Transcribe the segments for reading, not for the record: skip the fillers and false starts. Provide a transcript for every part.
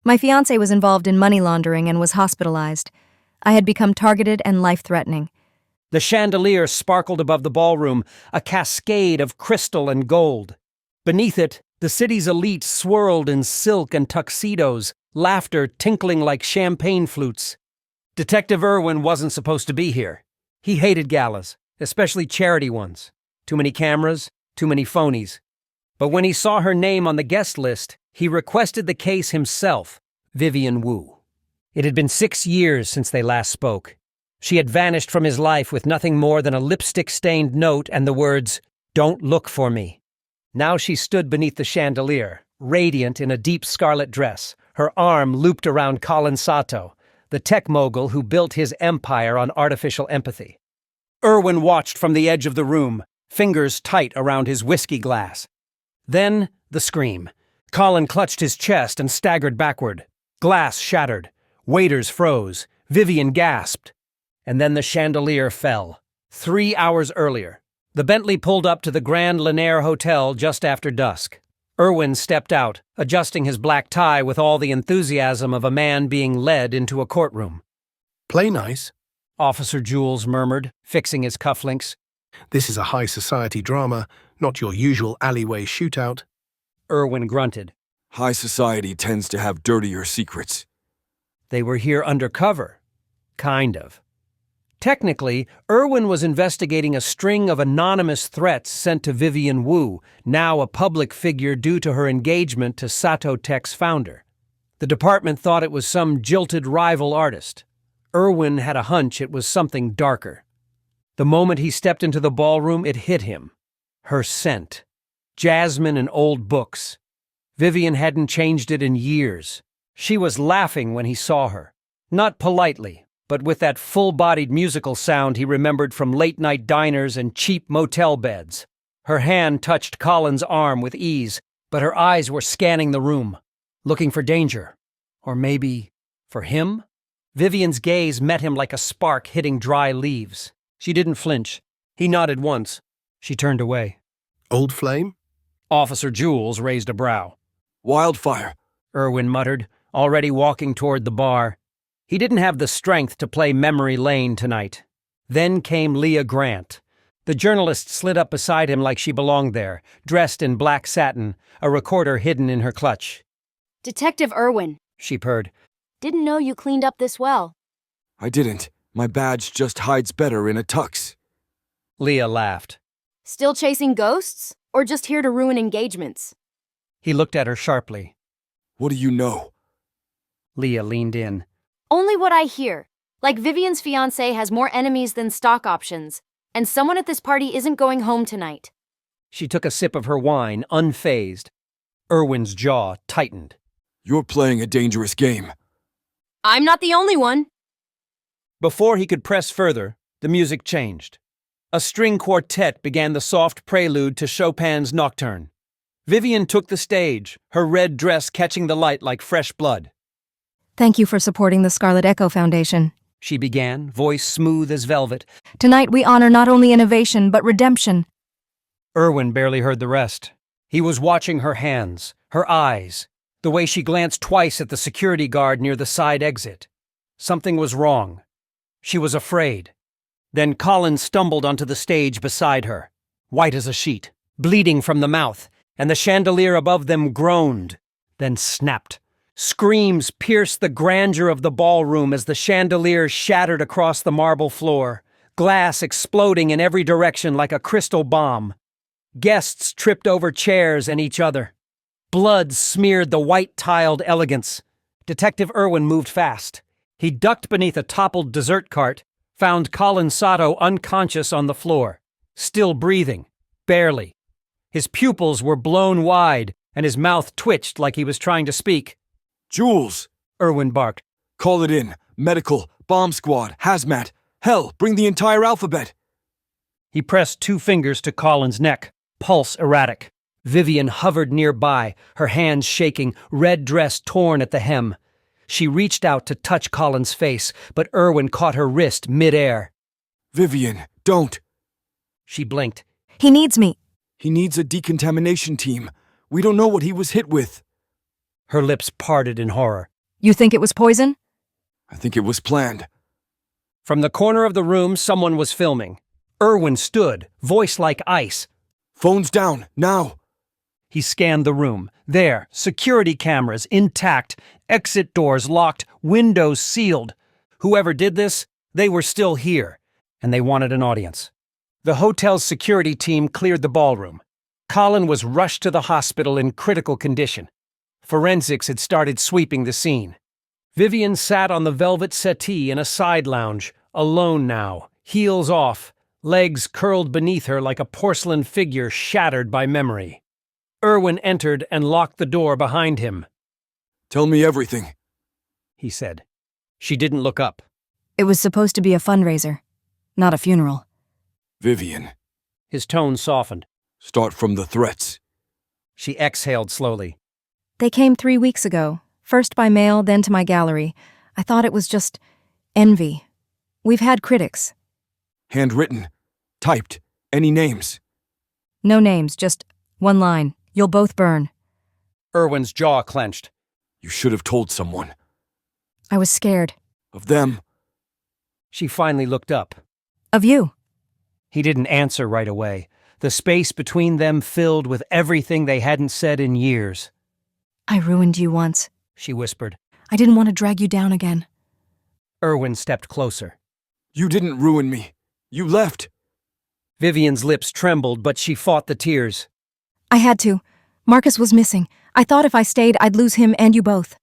My fiance was involved in money laundering and was hospitalized. I had become targeted and life-threatening. The chandelier sparkled above the ballroom, a cascade of crystal and gold. Beneath it, the city's elite swirled in silk and tuxedos, laughter tinkling like champagne flutes. Detective Irwin wasn't supposed to be here. He hated galas, especially charity ones. Too many cameras, too many phonies. But when he saw her name on the guest list, he requested the case himself, Vivian Wu. It had been 6 years since they last spoke. She had vanished from his life with nothing more than a lipstick-stained note and the words, "Don't look for me." Now she stood beneath the chandelier, radiant in a deep scarlet dress, her arm looped around Colin Sato, the tech mogul who built his empire on artificial empathy. Irwin watched from the edge of the room, fingers tight around his whiskey glass. Then, the scream. Colin clutched his chest and staggered backward. Glass shattered. Waiters froze. Vivian gasped. And then the chandelier fell. 3 hours earlier. The Bentley pulled up to the Grand Linaire Hotel just after dusk. Irwin stepped out, adjusting his black tie with all the enthusiasm of a man being led into a courtroom. "Play nice," Officer Jules murmured, fixing his cufflinks. "This is a high society drama, not your usual alleyway shootout." Irwin grunted. High society tends to have dirtier secrets. They were here undercover. Kind of. Technically, Irwin was investigating a string of anonymous threats sent to Vivian Wu, now a public figure due to her engagement to Sato Tech's founder. The department thought it was some jilted rival artist. Irwin had a hunch it was something darker. The moment he stepped into the ballroom, it hit him. Her scent. Jasmine and old books. Vivian hadn't changed it in years. She was laughing when he saw her. Not politely, but with that full-bodied musical sound he remembered from late-night diners and cheap motel beds. Her hand touched Colin's arm with ease, but her eyes were scanning the room, looking for danger. Or maybe for him? Vivian's gaze met him like a spark hitting dry leaves. She didn't flinch. He nodded once. She turned away. "Old flame?" Officer Jules raised a brow. Wildfire, Irwin muttered, already walking toward the bar. He didn't have the strength to play memory lane tonight. Then came Leah Grant. The journalist slid up beside him like she belonged there, dressed in black satin, a recorder hidden in her clutch. "Detective Irwin," she purred. "didn't know you cleaned up this well." I didn't. My badge just hides better in a tux. Leah laughed. "Still chasing ghosts? Or just here to ruin engagements?" He looked at her sharply. What do you know? Leah leaned in. "Only what I hear. Like Vivian's fiance has more enemies than stock options, and someone at this party isn't going home tonight." She took a sip of her wine, unfazed. Irwin's jaw tightened. You're playing a dangerous game. "I'm not the only one." Before he could press further, the music changed. A string quartet began the soft prelude to Chopin's Nocturne. Vivian took the stage, her red dress catching the light like fresh blood. Thank you for supporting the Scarlet Echo Foundation, She began, voice smooth as velvet. Tonight we honor not only innovation, but redemption. Irwin barely heard the rest. He was watching her hands, her eyes, the way she glanced twice at the security guard near the side exit. Something was wrong. She was afraid. Then Colin stumbled onto the stage beside her, white as a sheet, bleeding from the mouth, and the chandelier above them groaned, then snapped. Screams pierced the grandeur of the ballroom as the chandelier shattered across the marble floor, glass exploding in every direction like a crystal bomb. Guests tripped over chairs and each other. Blood smeared the white-tiled elegance. Detective Irwin moved fast. He ducked beneath a toppled dessert cart, found Colin Sato unconscious on the floor, still breathing, barely. His pupils were blown wide, and his mouth twitched like he was trying to speak. Jules! Irwin barked. Call it in. Medical, bomb squad, hazmat. Hell, bring the entire alphabet. He pressed 2 fingers to Colin's neck, pulse erratic. Vivian hovered nearby, her hands shaking, red dress torn at the hem. She reached out to touch Colin's face, but Irwin caught her wrist mid-air. Vivian, don't. She blinked. He needs me. He needs a decontamination team. We don't know what he was hit with. Her lips parted in horror. You think it was poison? I think it was planned. From the corner of the room, someone was filming. Irwin stood, voice like ice. Phones down, now! He scanned the room. There, security cameras intact, exit doors locked, windows sealed. Whoever did this, they were still here, and they wanted an audience. The hotel's security team cleared the ballroom. Colin was rushed to the hospital in critical condition. Forensics had started sweeping the scene. Vivian sat on the velvet settee in a side lounge, alone now, heels off, legs curled beneath her like a porcelain figure shattered by memory. Irwin entered and locked the door behind him. Tell me everything, he said. She didn't look up. It was supposed to be a fundraiser, not a funeral. Vivian. His tone softened. Start from the threats. She exhaled slowly. They came 3 weeks ago, first by mail, then to my gallery. I thought it was just envy. We've had critics. Handwritten. Typed. Any names? No names, just one line. You'll both burn. Irwin's jaw clenched. You should have told someone. I was scared. Of them. She finally looked up. Of you. He didn't answer right away. The space between them filled with everything they hadn't said in years. I ruined you once, she whispered. I didn't want to drag you down again. Irwin stepped closer. You didn't ruin me. You left. Vivian's lips trembled, but she fought the tears. I had to. Marcus was missing. I thought if I stayed, I'd lose him and you both.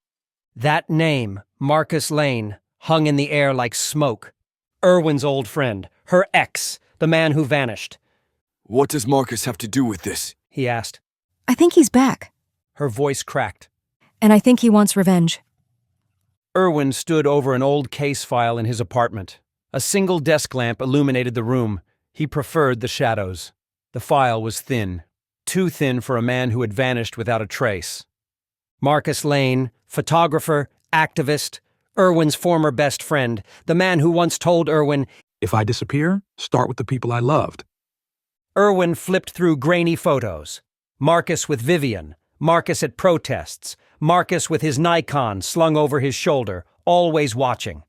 That name, Marcus Lane, hung in the air like smoke. Irwin's old friend, her ex, the man who vanished. What does Marcus have to do with this? He asked. I think he's back. Her voice cracked. And I think he wants revenge. Irwin stood over an old case file in his apartment. A single desk lamp illuminated the room. He preferred the shadows. The file was thin. Too thin for a man who had vanished without a trace. Marcus Lane, photographer, activist, Irwin's former best friend, the man who once told Irwin, "If I disappear, start with the people I loved." Irwin flipped through grainy photos. Marcus with Vivian, Marcus at protests, Marcus with his Nikon slung over his shoulder, always watching.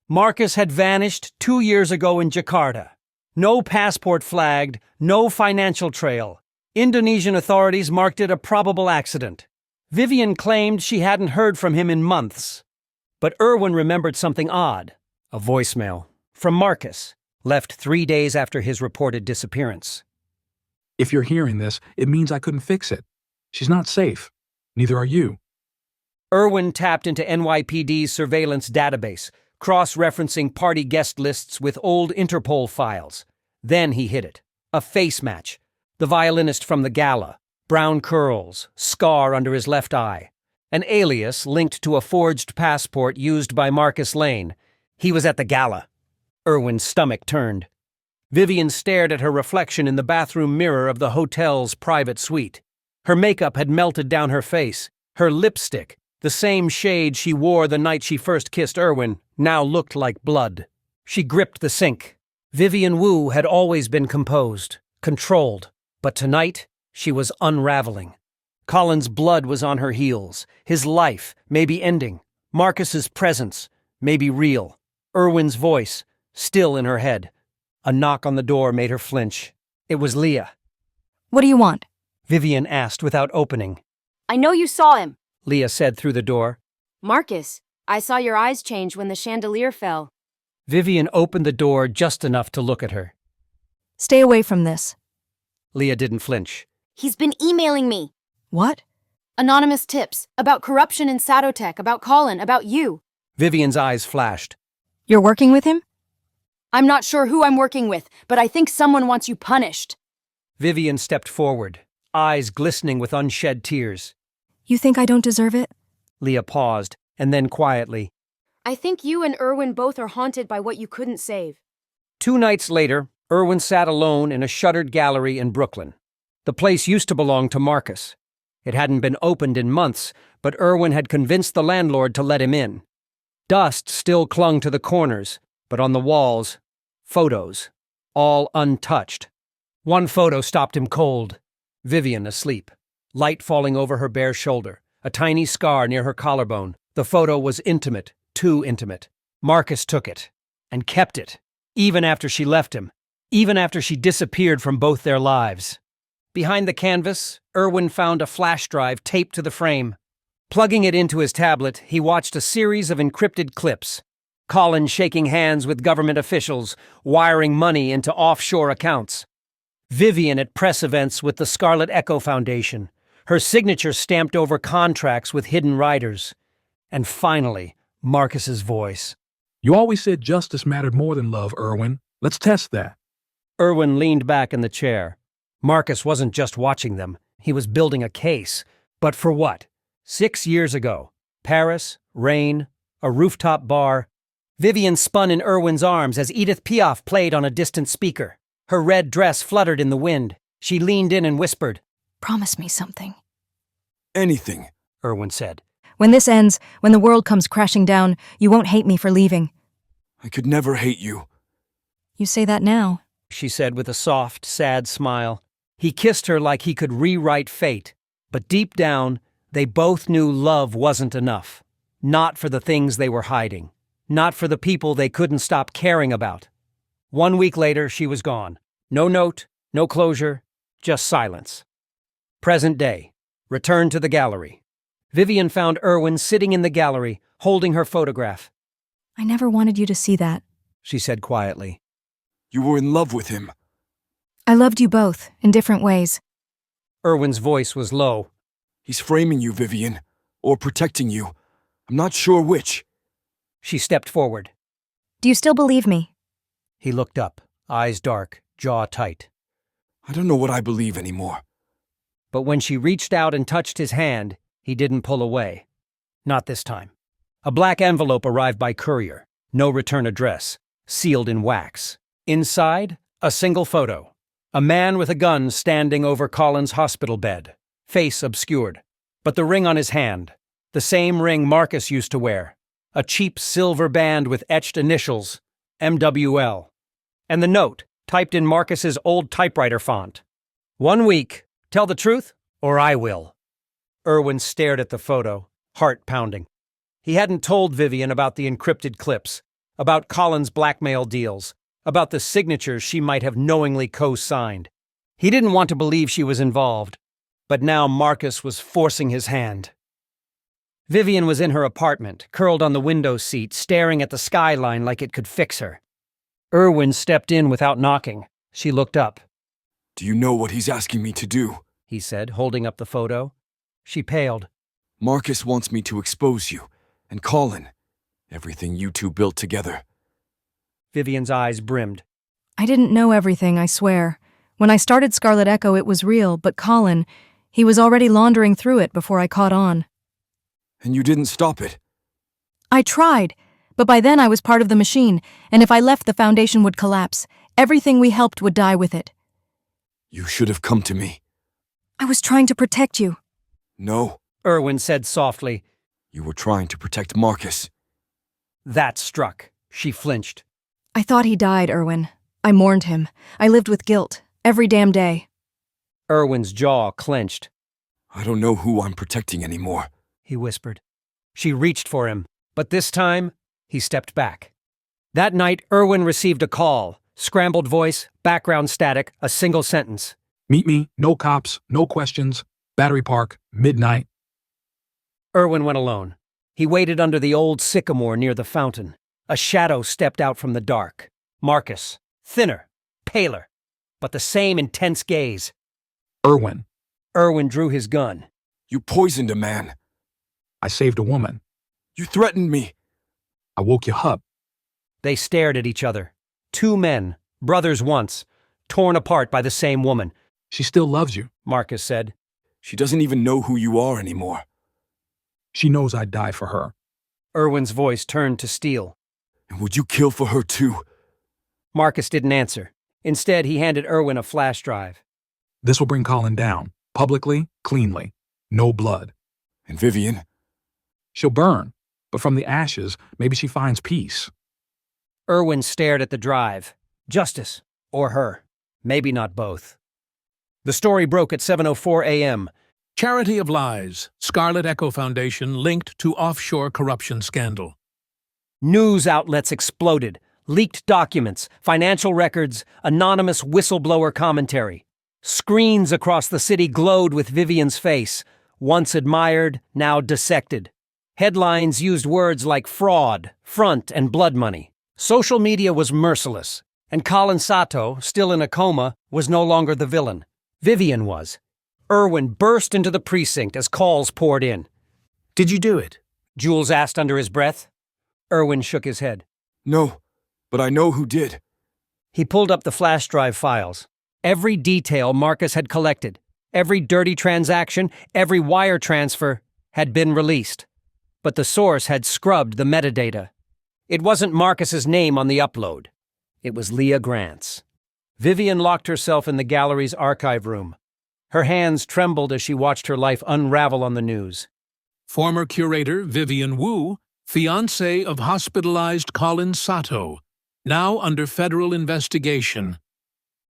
Marcus had vanished 2 years ago in Jakarta. No passport flagged, no financial trail. Indonesian authorities marked it a probable accident. Vivian claimed she hadn't heard from him in months. But Irwin remembered something odd. A voicemail from Marcus, left 3 days after his reported disappearance. "If you're hearing this, it means I couldn't fix it. She's not safe. Neither are you." Irwin tapped into NYPD's surveillance database, cross-referencing party guest lists with old Interpol files. Then he hit it. A face match. The violinist from the gala. Brown curls, scar under his left eye. An alias linked to a forged passport used by Marcus Lane. He was at the gala. Irwin's stomach turned. Vivian stared at her reflection in the bathroom mirror of the hotel's private suite. Her makeup had melted down her face. Her lipstick, the same shade she wore the night she first kissed Irwin, now looked like blood. She gripped the sink. Vivian Wu had always been composed, controlled, but tonight she was unraveling. Colin's blood was on her heels. His life, maybe ending. Marcus's presence, maybe real. Irwin's voice, still in her head. A knock on the door made her flinch. It was Leah. What do you want? Vivian asked without opening. I know you saw him. Leah said through the door. Marcus, I saw your eyes change when the chandelier fell. Vivian opened the door just enough to look at her. Stay away from this. Leah didn't flinch. He's been emailing me. What? Anonymous tips about corruption in Sadotech, about Colin, about you. Vivian's eyes flashed. You're working with him? I'm not sure who I'm working with, but I think someone wants you punished. Vivian stepped forward, eyes glistening with unshed tears. You think I don't deserve it? Leah paused, and then quietly. I think you and Irwin both are haunted by what you couldn't save. 2 nights later, Irwin sat alone in a shuttered gallery in Brooklyn. The place used to belong to Marcus. It hadn't been opened in months, but Irwin had convinced the landlord to let him in. Dust still clung to the corners, but on the walls, photos, all untouched. One photo stopped him cold. Vivian asleep, light falling over her bare shoulder, a tiny scar near her collarbone. The photo was intimate, too intimate. Marcus took it, and kept it, even after she left him, even after she disappeared from both their lives. Behind the canvas, Irwin found a flash drive taped to the frame. Plugging it into his tablet, he watched a series of encrypted clips. Colin shaking hands with government officials, wiring money into offshore accounts. Vivian at press events with the Scarlet Echo Foundation, her signature stamped over contracts with hidden riders. And finally, Marcus's voice. You always said justice mattered more than love, Irwin. Let's test that. Irwin leaned back in the chair. Marcus wasn't just watching them, he was building a case. But for what? 6 years ago. Paris, rain, a rooftop bar. Vivian spun in Irwin's arms as Edith Piaf played on a distant speaker. Her red dress fluttered in the wind. She leaned in and whispered. Promise me something. Anything. Irwin said. When this ends, when the world comes crashing down, you won't hate me for leaving. I could never hate you. You say that now. She said with a soft, sad smile. He kissed her like he could rewrite fate. But deep down, they both knew love wasn't enough. Not for the things they were hiding. Not for the people they couldn't stop caring about. 1 week later, she was gone. No note, no closure, just silence. Present day. Return to the gallery. Vivian found Irwin sitting in the gallery, holding her photograph. I never wanted you to see that. She said quietly. You were in love with him. I loved you both, in different ways. Irwin's voice was low. He's framing you, Vivian. Or protecting you. I'm not sure which. She stepped forward. Do you still believe me? He looked up, eyes dark, jaw tight. I don't know what I believe anymore. But when she reached out and touched his hand, he didn't pull away. Not this time. A black envelope arrived by courier. No return address. Sealed in wax. Inside, a single photo. A man with a gun standing over Colin's hospital bed. Face obscured. But the ring on his hand. The same ring Marcus used to wear. A cheap silver band with etched initials. MWL. And the note, typed in Marcus's old typewriter font. 1 week. Tell the truth, or I will. Irwin stared at the photo, heart pounding. He hadn't told Vivian about the encrypted clips, about Colin's blackmail deals, about the signatures she might have knowingly co-signed. He didn't want to believe she was involved, but now Marcus was forcing his hand. Vivian was in her apartment, curled on the window seat, staring at the skyline like it could fix her. Irwin stepped in without knocking. She looked up. Do you know what he's asking me to do? He said, holding up the photo. She paled. Marcus wants me to expose you. And Colin. Everything you two built together. Vivian's eyes brimmed. I didn't know everything, I swear. When I started Scarlet Echo, it was real, but Colin, he was already laundering through it before I caught on. And you didn't stop it. I tried, but by then I was part of the machine, and if I left, the foundation would collapse. Everything we helped would die with it. You should have come to me. I was trying to protect you. No, Irwin said softly. you were trying to protect Marcus. That struck. She flinched. I thought he died, Irwin. I mourned him. I lived with guilt, every damn day. Irwin's jaw clenched. I don't know who I'm protecting anymore. He whispered. She reached for him, but this time, he stepped back. That night, Irwin received a call. Scrambled voice, background static, a single sentence. Meet me, no cops, no questions. Battery Park, midnight. Irwin went alone. He waited under the old sycamore near the fountain. A shadow stepped out from the dark. Marcus, thinner, paler, but the same intense gaze. Irwin, Irwin drew his gun. You poisoned a man. I saved a woman. You threatened me. I woke you up. They stared at each other. 2 men, brothers once, torn apart by the same woman. She still loves you. Marcus said. She doesn't even know who you are anymore. She knows I'd die for her. Irwin's voice turned to steel. And would you kill for her too? Marcus didn't answer. Instead, he handed Irwin a flash drive. This will bring Colin down. Publicly, cleanly. No blood. And Vivian? She'll burn. But from the ashes, maybe she finds peace. Irwin stared at the drive. Justice. Or her. Maybe not both. The story broke at 7:04 a.m. Charity of Lies, Scarlet Echo Foundation linked to offshore corruption scandal. News outlets exploded. Leaked documents, financial records, anonymous whistleblower commentary. Screens across the city glowed with Vivian's face, once admired, now dissected. Headlines used words like fraud, front, and blood money. Social media was merciless, and Colin Sato, still in a coma, was no longer the villain. Vivian was. Irwin burst into the precinct as calls poured in. Did you do it? Jules asked under his breath. Irwin shook his head. No, but I know who did. He pulled up the flash drive files. Every detail Marcus had collected, every dirty transaction, every wire transfer had been released. But the source had scrubbed the metadata. It wasn't Marcus's name on the upload. It was Leah Grant's. Vivian locked herself in the gallery's archive room. Her hands trembled as she watched her life unravel on the news. Former curator Vivian Wu, fiancé of hospitalized Colin Sato, now under federal investigation.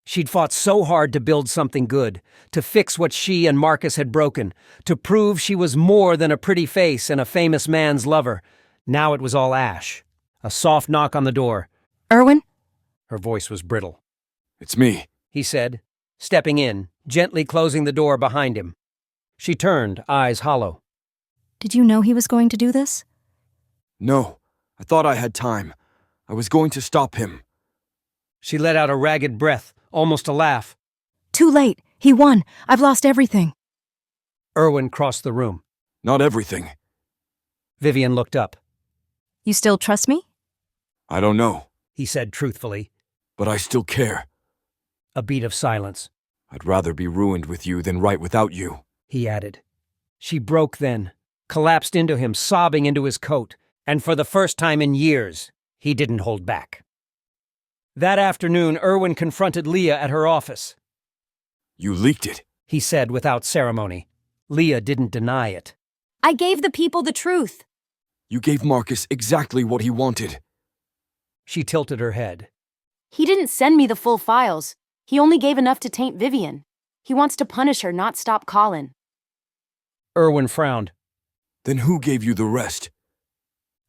She'd fought so hard to build something good, to fix what she and Marcus had broken, to prove she was more than a pretty face and a famous man's lover. Now it was all ash. A soft knock on the door. Irwin? Her voice was brittle. It's me. He said, stepping in, gently closing the door behind him. She turned, eyes hollow. Did you know he was going to do this? No, I thought I had time. I was going to stop him. She let out a ragged breath, almost a laugh. Too late. He won. I've lost everything. Irwin crossed the room. Not everything. Vivian looked up. You still trust me? I don't know, He said truthfully. but I still care. A beat of silence. I'd rather be ruined with you than right without you. He added. She broke then, collapsed into him, sobbing into his coat, and for the first time in years, he didn't hold back. That afternoon, Irwin confronted Leah at her office. You leaked it. He said without ceremony. Leah didn't deny it. I gave the people the truth. You gave Marcus exactly what he wanted. She tilted her head. He didn't send me the full files. He only gave enough to taint Vivian. He wants to punish her, not stop Colin. Irwin frowned. Then who gave you the rest?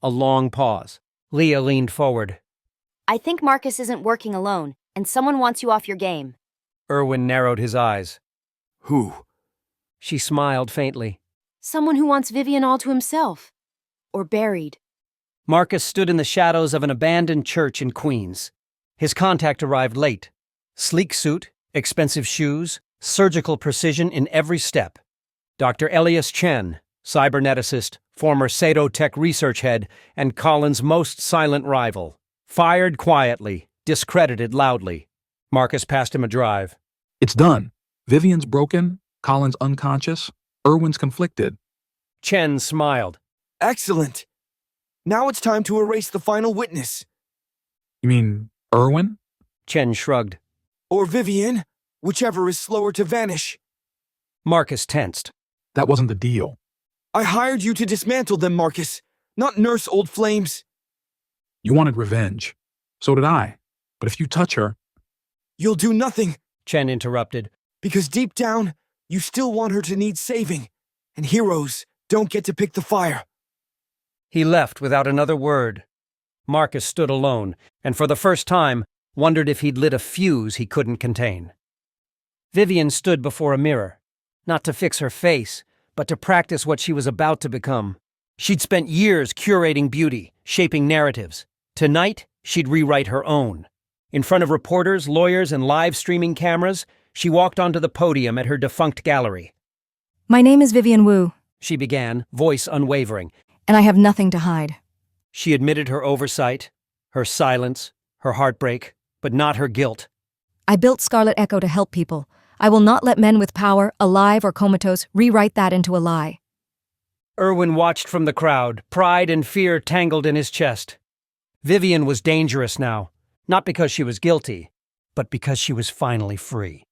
A long pause. Leah leaned forward. I think Marcus isn't working alone, and someone wants you off your game. Irwin narrowed his eyes. Who? She smiled faintly. Someone who wants Vivian all to himself. Or buried. Marcus stood in the shadows of an abandoned church in Queens. His contact arrived late. Sleek suit, expensive shoes, surgical precision in every step. Dr. Elias Chen, cyberneticist, former Sato Tech research head, and Colin's most silent rival. Fired quietly, discredited loudly. Marcus passed him a drive. It's done. Vivian's broken, Colin's unconscious, Irwin's conflicted. Chen smiled. Excellent. Now it's time to erase the final witness. You mean Irwin? Chen shrugged. Or Vivian, whichever is slower to vanish. Marcus tensed. That wasn't the deal. I hired you to dismantle them, Marcus, not nurse old flames. You wanted revenge. So did I. But if you touch her, You'll do nothing, Chen interrupted. because deep down, you still want her to need saving, and heroes don't get to pick the fire. He left without another word. Marcus stood alone, and for the first time, wondered if he'd lit a fuse he couldn't contain. Vivian stood before a mirror, not to fix her face, but to practice what she was about to become. She'd spent years curating beauty, shaping narratives. Tonight, she'd rewrite her own. In front of reporters, lawyers, and live streaming cameras, she walked onto the podium at her defunct gallery. My name is Vivian Wu, She began, voice unwavering. and I have nothing to hide. She admitted her oversight, her silence, her heartbreak, but not her guilt. I built Scarlet Echo to help people. I will not let men with power, alive or comatose, rewrite that into a lie. Irwin watched from the crowd, pride and fear tangled in his chest. Vivian was dangerous now, not because she was guilty, but because she was finally free.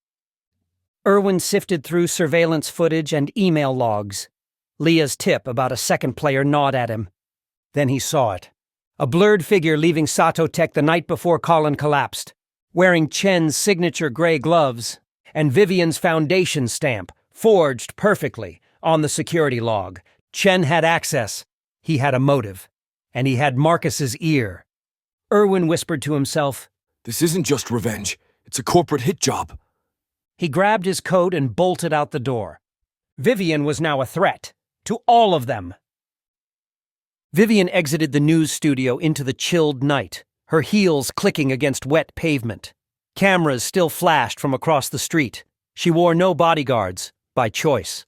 Irwin sifted through surveillance footage and email logs. Leah's tip about a second player gnawed at him. Then he saw it. A blurred figure leaving Sato Tech the night before Colin collapsed, wearing Chen's signature gray gloves and Vivian's foundation stamp, forged perfectly on the security log. Chen had access. He had a motive. And he had Marcus's ear. Irwin whispered to himself, This isn't just revenge. It's a corporate hit job. He grabbed his coat and bolted out the door. Vivian was now a threat to all of them. Vivian exited the news studio into the chilled night, her heels clicking against wet pavement. Cameras still flashed from across the street. She wore no bodyguards, by choice.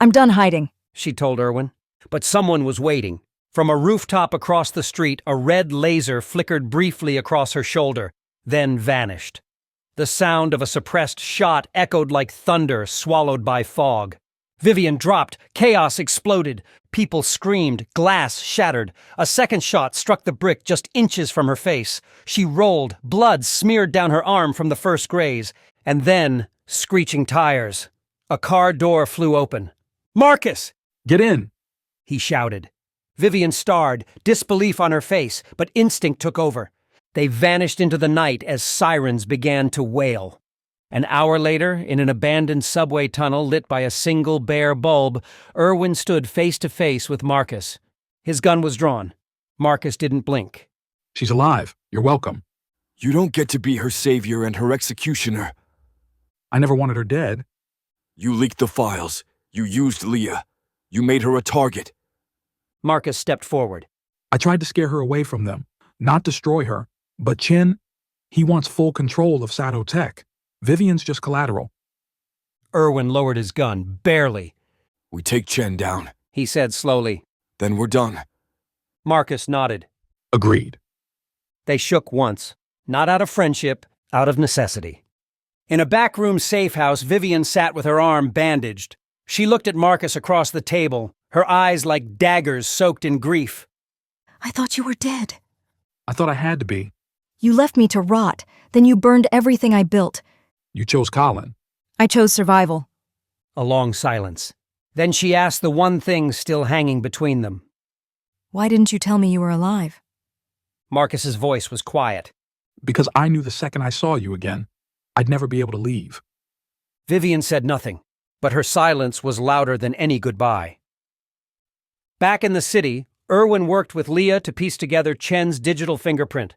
I'm done hiding. She told Irwin. But someone was waiting. From a rooftop across the street, a red laser flickered briefly across her shoulder, then vanished. The sound of a suppressed shot echoed like thunder swallowed by fog. Vivian dropped. Chaos exploded. People screamed. Glass shattered. A second shot struck the brick just inches from her face. She rolled. Blood smeared down her arm from the first graze. And then, screeching tires. A car door flew open. "Marcus!" Get in! He shouted. Vivian starred, disbelief on her face, but instinct took over. They vanished into the night as sirens began to wail. An hour later, in an abandoned subway tunnel lit by a single bare bulb, Irwin stood face to face with Marcus. His gun was drawn. Marcus didn't blink. She's alive. You're welcome. You don't get to be her savior and her executioner. I never wanted her dead. You leaked the files. You used Leah. You made her a target. Marcus stepped forward. I tried to scare her away from them, not destroy her. But Chen, he wants full control of Sato Tech. Vivian's just collateral. Irwin lowered his gun, barely. We take Chen down. He said slowly. Then we're done. Marcus nodded. Agreed. They shook once, not out of friendship, out of necessity. In a backroom safe house, Vivian sat with her arm bandaged. She looked at Marcus across the table, her eyes like daggers soaked in grief. I thought you were dead. I thought I had to be. You left me to rot, then you burned everything I built. You chose Colin. I chose survival. A long silence. Then she asked the one thing still hanging between them. Why didn't you tell me you were alive? Marcus's voice was quiet. Because I knew the second I saw you again, I'd never be able to leave. Vivian said nothing, but her silence was louder than any goodbye. Back in the city, Irwin worked with Leah to piece together Chen's digital fingerprint.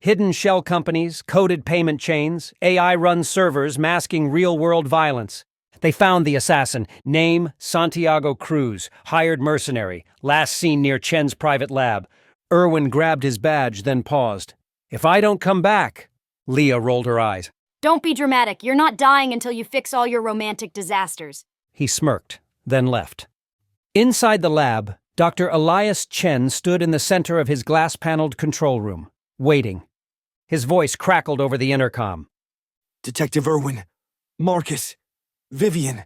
Hidden shell companies, coded payment chains, AI-run servers masking real-world violence. They found the assassin, name Santiago Cruz, hired mercenary, last seen near Chen's private lab. Irwin grabbed his badge, then paused. If I don't come back, Leah rolled her eyes. Don't be dramatic. You're not dying until you fix all your romantic disasters. He smirked, then left. Inside the lab, Dr. Elias Chen stood in the center of his glass-paneled control room, waiting. His voice crackled over the intercom. Detective Irwin, Marcus, Vivian.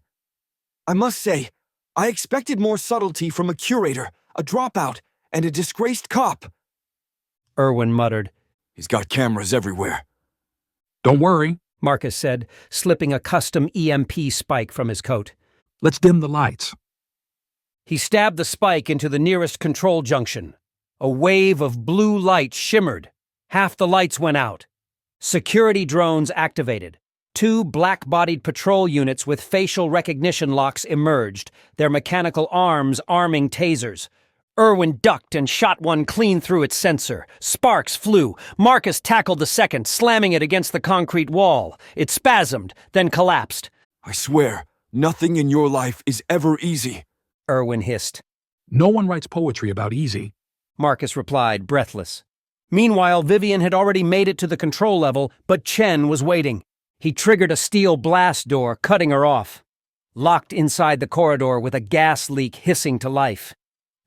I must say, I expected more subtlety from a curator, a dropout, and a disgraced cop. Irwin muttered. He's got cameras everywhere. Don't worry. Marcus said, slipping a custom EMP spike from his coat. Let's dim the lights. He stabbed the spike into the nearest control junction. A wave of blue light shimmered. Half the lights went out. Security drones activated. 2 black-bodied patrol units with facial recognition locks emerged, their mechanical arms arming tasers. Irwin ducked and shot one clean through its sensor. Sparks flew. Marcus tackled the second, slamming it against the concrete wall. It spasmed, then collapsed. I swear, nothing in your life is ever easy. Irwin hissed. No one writes poetry about easy. Marcus replied, breathless. Meanwhile, Vivian had already made it to the control level, but Chen was waiting. He triggered a steel blast door, cutting her off. Locked inside the corridor with a gas leak hissing to life.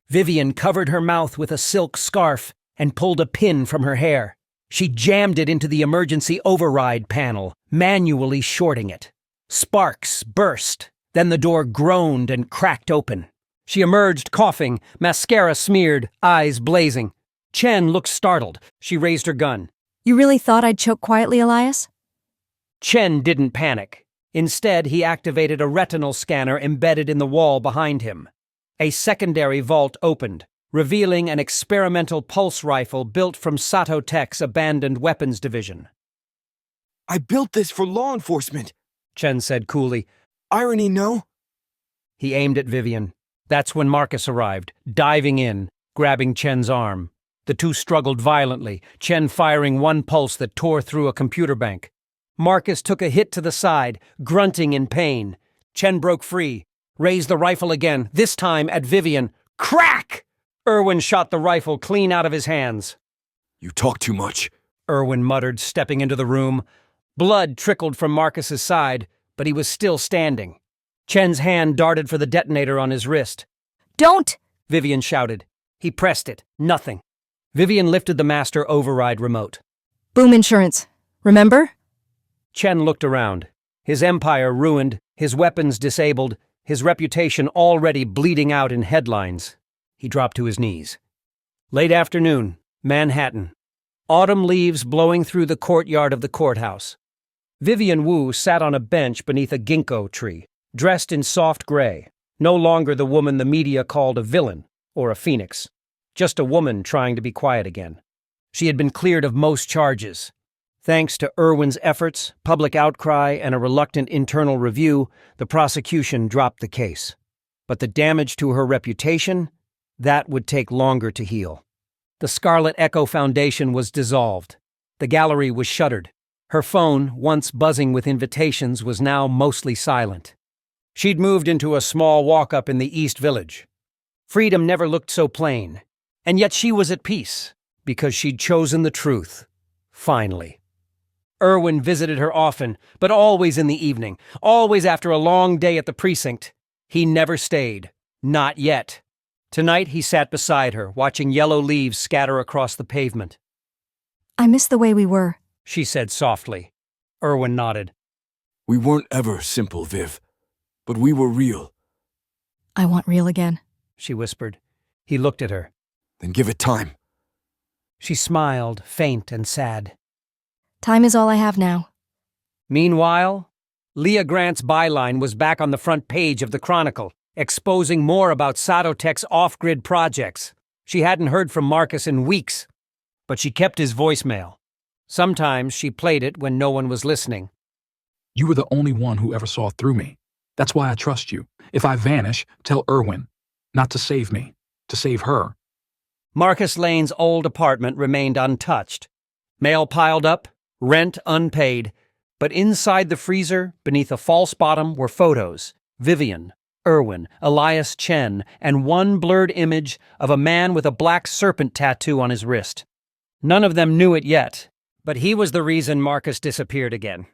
Vivian covered her mouth with a silk scarf and pulled a pin from her hair. She jammed it into the emergency override panel, manually shorting it. Sparks burst. Then the door groaned and cracked open. She emerged coughing, mascara smeared, eyes blazing. Chen looked startled. She raised her gun. You really thought I'd choke quietly, Elias? Chen didn't panic. Instead, he activated a retinal scanner embedded in the wall behind him. A secondary vault opened, revealing an experimental pulse rifle built from Sato Tech's abandoned weapons division. I built this for law enforcement, Chen said coolly. Irony, no? He aimed at Vivian. That's when Marcus arrived, diving in, grabbing Chen's arm. The two struggled violently, Chen firing one pulse that tore through a computer bank. Marcus took a hit to the side, grunting in pain. Chen broke free, raised the rifle again, this time at Vivian. Crack! Irwin shot the rifle clean out of his hands. You talk too much, Irwin muttered, stepping into the room. Blood trickled from Marcus's side, but he was still standing. Chen's hand darted for the detonator on his wrist. Don't! Vivian shouted. He pressed it. Nothing. Vivian lifted the master override remote. Boom insurance. Remember? Chen looked around. His empire ruined, his weapons disabled, his reputation already bleeding out in headlines. He dropped to his knees. Late afternoon, Manhattan. Autumn leaves blowing through the courtyard of the courthouse. Vivian Wu sat on a bench beneath a ginkgo tree, dressed in soft gray, no longer the woman the media called a villain or a phoenix, just a woman trying to be quiet again. She had been cleared of most charges. Thanks to Irwin's efforts, public outcry, and a reluctant internal review, the prosecution dropped the case. But the damage to her reputation, that would take longer to heal. The Scarlet Echo Foundation was dissolved. The gallery was shuttered. Her phone, once buzzing with invitations, was now mostly silent. She'd moved into a small walk-up in the East Village. Freedom never looked so plain. And yet she was at peace, because she'd chosen the truth. Finally. Irwin visited her often, but always in the evening, always after a long day at the precinct. He never stayed. Not yet. Tonight he sat beside her, watching yellow leaves scatter across the pavement. I miss the way we were, She said softly. Irwin nodded. We weren't ever simple, Viv, but we were real. I want real again. She whispered. He looked at her. Then give it time. She smiled, faint and sad. Time is all I have now. Meanwhile, Leah Grant's byline was back on the front page of the Chronicle, exposing more about Satotech's off-grid projects. She hadn't heard from Marcus in weeks, but she kept his voicemail. Sometimes she played it when no one was listening. You were the only one who ever saw through me. That's why I trust you. If I vanish, tell Irwin. Not to save me, to save her. Marcus Lane's old apartment remained untouched. Mail piled up, rent unpaid, but inside the freezer, beneath a false bottom, were photos. Vivian, Irwin, Elias Chen, and one blurred image of a man with a black serpent tattoo on his wrist. None of them knew it yet, but he was the reason Marcus disappeared again.